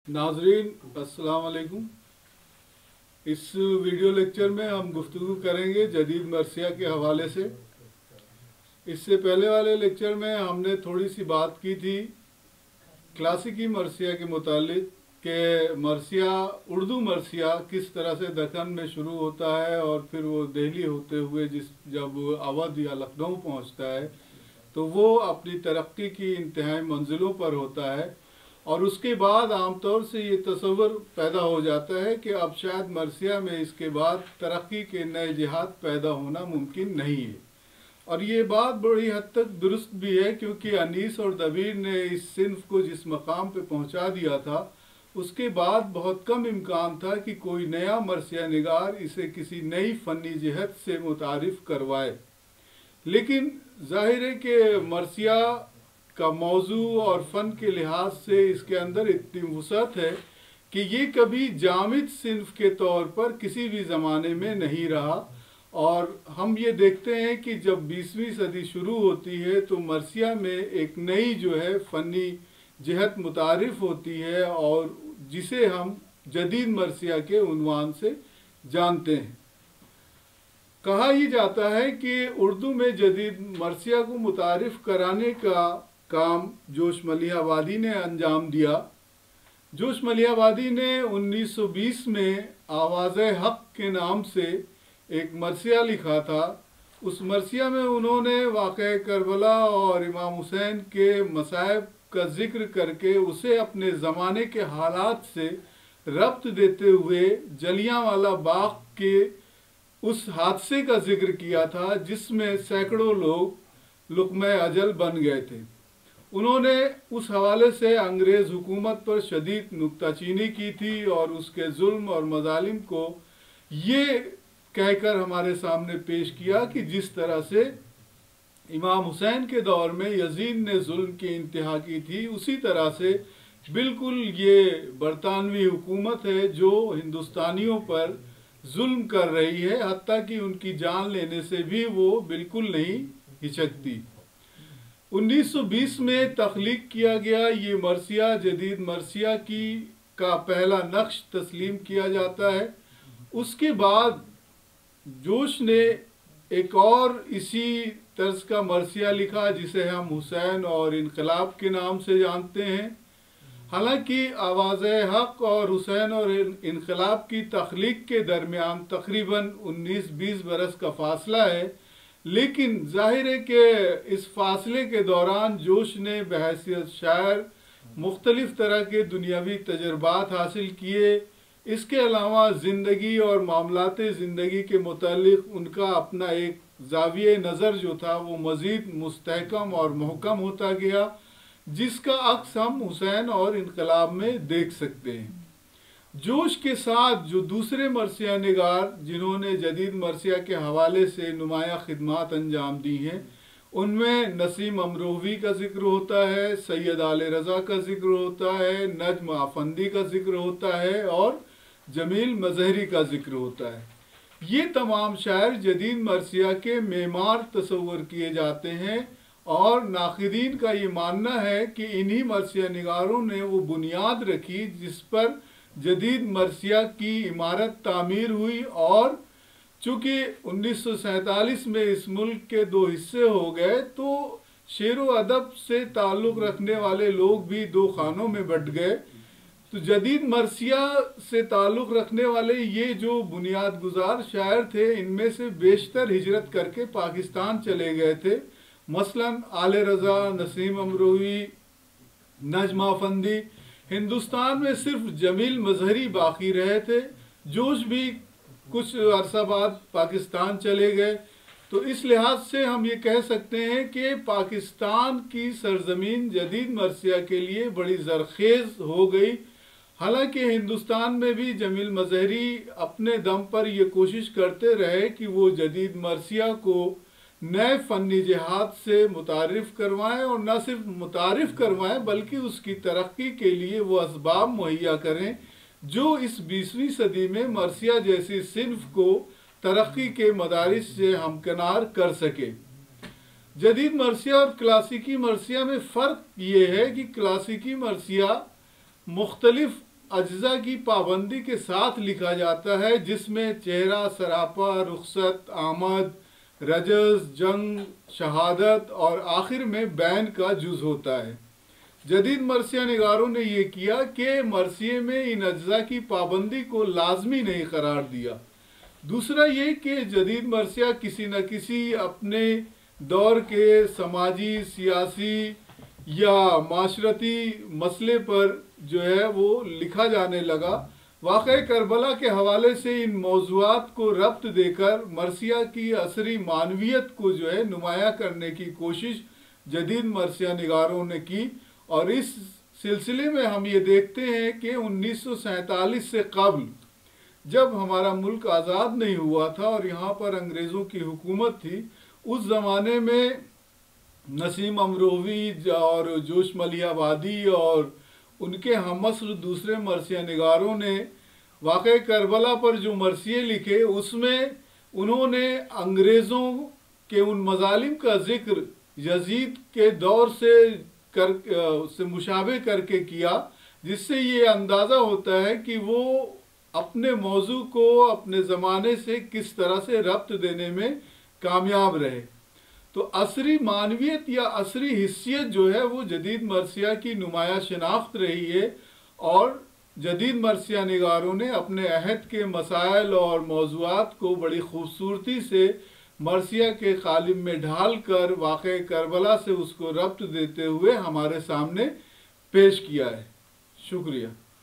नाजरीन अस्सलाम वालेकुम। इस वीडियो लेक्चर में हम गुफ्तगू करेंगे जदीद मरसिया के हवाले से। इससे पहले वाले लेक्चर में हमने थोड़ी सी बात की थी क्लासिकी मरसिया के मुतालिक कि मरसिया उर्दू मरसिया किस तरह से दक्कन में शुरू होता है और फिर वो दिल्ली होते हुए जब अवध या लखनऊ पहुंचता है तो वो अपनी तरक्की की इंतहाई मंजिलों पर होता है और उसके बाद आमतौर से ये तस्वर पैदा हो जाता है कि अब शायद मरसिया में इसके बाद तरक्की के नए जिहाद पैदा होना मुमकिन नहीं है। और ये बात बड़ी हद तक दुरुस्त भी है, क्योंकि अनीस और दबीर ने इस सिन्फ को जिस मकाम पे पहुंचा दिया था उसके बाद बहुत कम इम्कान था कि कोई नया मरसिया निगार इसे किसी नई फ़नी जिहत से मुतारिफ करवाए। लेकिन जाहिर है कि मरसिया का मौजू और फ़न के लिहाज से इसके अंदर इतनी वुसअत है कि ये कभी जामिद सिन्फ के तौर पर किसी भी ज़माने में नहीं रहा। और हम ये देखते हैं कि जब 20वीं सदी शुरू होती है तो मरसिया में एक नई जो है फ़नी जिहत मुतारिफ होती है और जिसे हम जदीद मरसिया के उन्वान से जानते हैं। कहा ही जाता है कि उर्दू में जदीद मरसिया को मुतारिफ कराने का काम जोश मलिहाबादी ने अंजाम दिया। जोश मलिहाबादी ने 1920 में आवाज़े हक के नाम से एक मरसिया लिखा था। उस मरसिया में उन्होंने वाक़या करबला और इमाम हुसैन के मसाइब का जिक्र करके उसे अपने ज़माने के हालात से रब्त देते हुए जलियांवाला बाग के उस हादसे का जिक्र किया था जिसमें सैकड़ों लोग लुक़्मे अजल बन गए थे। उन्होंने उस हवाले से अंग्रेज़ हुकूमत पर शदीद नुक्ताचीनी की थी और उसके जुल्म और मजालिम को ये कहकर हमारे सामने पेश किया कि जिस तरह से इमाम हुसैन के दौर में यजीद ने जुल्म की इंतहा की थी, उसी तरह से बिल्कुल ये बरतानवी हुकूमत है जो हिंदुस्तानियों पर जुल्म कर रही है, हत्ता कि उनकी जान लेने से भी वो बिल्कुल नहीं हिचकती। 1920 में तख्लीक किया गया ये मरसिया जदीद मरसिया का पहला नक्श तस्लीम किया जाता है। उसके बाद जोश ने एक और इसी तर्ज का मरसिया लिखा जिसे हम हुसैन और इनकलाब के नाम से जानते हैं। हालांकि आवाज़े हक और हुसैन और इनकलाब की तख्लीक के दरमियान तकरीबन 19-20 बरस का फासला है, लेकिन जाहिर है कि इस फासले के दौरान जोश ने बहैसियत शायर मुख्तलिफ तरह के दुनियावी तजर्बात हासिल किए। इसके अलावा ज़िंदगी और मामलाते ज़िंदगी के मुतालिक उनका अपना एक ज़ाविये नज़र जो था वो मज़ीद मुस्तहकम और महकम होता गया, जिसका अक्स हम हुसैन और इनकलाब में देख सकते हैं। जोश के साथ जो दूसरे मरसिया निगार जिन्होंने जदीद मरसिया के हवाले से नुमाया खिदमात अंजाम दी हैं, उनमें नसीम अमरोवी का जिक्र होता है, सैयद आले रज़ा का जिक्र होता है, नज्म आफंदी का जिक्र होता है और जमील मजहरी का जिक्र होता है। ये तमाम शायर जदीद मरसिया के मेमार तस्वर किए जाते हैं और नाक़िदीन का ये मानना है कि इन्हीं मरसिया निगारों ने वो बुनियाद रखी जिस पर जदीद मरसिया की इमारत तामीर हुई। और चूँकि 1947 में इस मुल्क के दो हिस्से हो गए तो शेर व अदब से ताल्लुक़ रखने वाले लोग भी दो खानों में बट गए। तो जदीद मरसिया से ताल्लुक़ रखने वाले ये जो बुनियाद गुजार शायर थे, इनमें से बेशतर हिजरत करके पाकिस्तान चले गए थे। मसलन आले रज़ा, नसीम अमरोवी, नज्म आफंदी। हिंदुस्तान में सिर्फ जमील मजहरी बाकी रहे थे। जोश भी कुछ अरसा बाद पाकिस्तान चले गए। तो इस लिहाज से हम ये कह सकते हैं कि पाकिस्तान की सरजमीन जदीद मरसिया के लिए बड़ी ज़रखेज़ हो गई। हालांकि हिंदुस्तान में भी जमील मजहरी अपने दम पर यह कोशिश करते रहे कि वो जदीद मरसिया को नए फ़नी जिहाद से मुतारिफ करवाएं और न सिर्फ मुतारिफ करवाएं बल्कि उसकी तरक्की के लिए वो असबाब मुहैया करें जो इस 20वीं सदी में मरसिया जैसी सिन्फ को तरक्की के मदारिस से हमकिनार कर सके। जदीद मरसिया और क्लासिकी मरसिया में फ़र्क ये है कि क्लासिकी मरसिया मुख्तलिफ अज्जा की पाबंदी के साथ लिखा जाता है, जिसमें चेहरा, सरापा, रुखसत, आमद, रजस, जंग, शहादत और आखिर में बैन का जुज होता है। जदीद मरसिया निगारों ने ये किया कि मरसिए में इन अज्जा की पाबंदी को लाजमी नहीं करार दिया। दूसरा ये कि जदीद मरसिया किसी न किसी अपने दौर के समाजी, सियासी या माशरती मसले पर जो है वो लिखा जाने लगा। वाक़े करबला के हवाले से इन मौज़ूआत को रब्त देकर मरसिया की असरी मानवियत को जो है नुमायाँ करने की कोशिश जदीद मरसिया निगारों ने की। और इस सिलसिले में हम ये देखते हैं कि 1947 से कबल जब हमारा मुल्क आज़ाद नहीं हुआ था और यहाँ पर अंग्रेज़ों की हुकूमत थी, उस ज़माने में नसीम अमरोवी और जोश मलियाबादी और उनके हमअस्र दूसरे मरसिया निगारों ने वाक़े करबला पर जो मरसिए लिखे, उसमें उन्होंने अंग्रेज़ों के उन मज़ालिम का ज़िक्र यजीद के दौर से मुशाबे करके किया, जिससे ये अंदाज़ा होता है कि वो अपने मौजू को अपने ज़माने से किस तरह से रब्त देने में कामयाब रहे। तो असरी मानवियत या असरी हिस्सियत जो है वो जदीद मरसिया की नुमाया शनाख्त रही है। और जदीद मरसिया निगारों ने अपने अहद के मसाइल और मौज़ूआत को बड़ी खूबसूरती से मरसिया के कालिब में ढाल कर वाक़े करबला से उसको रब्त देते हुए हमारे सामने पेश किया है। शुक्रिया।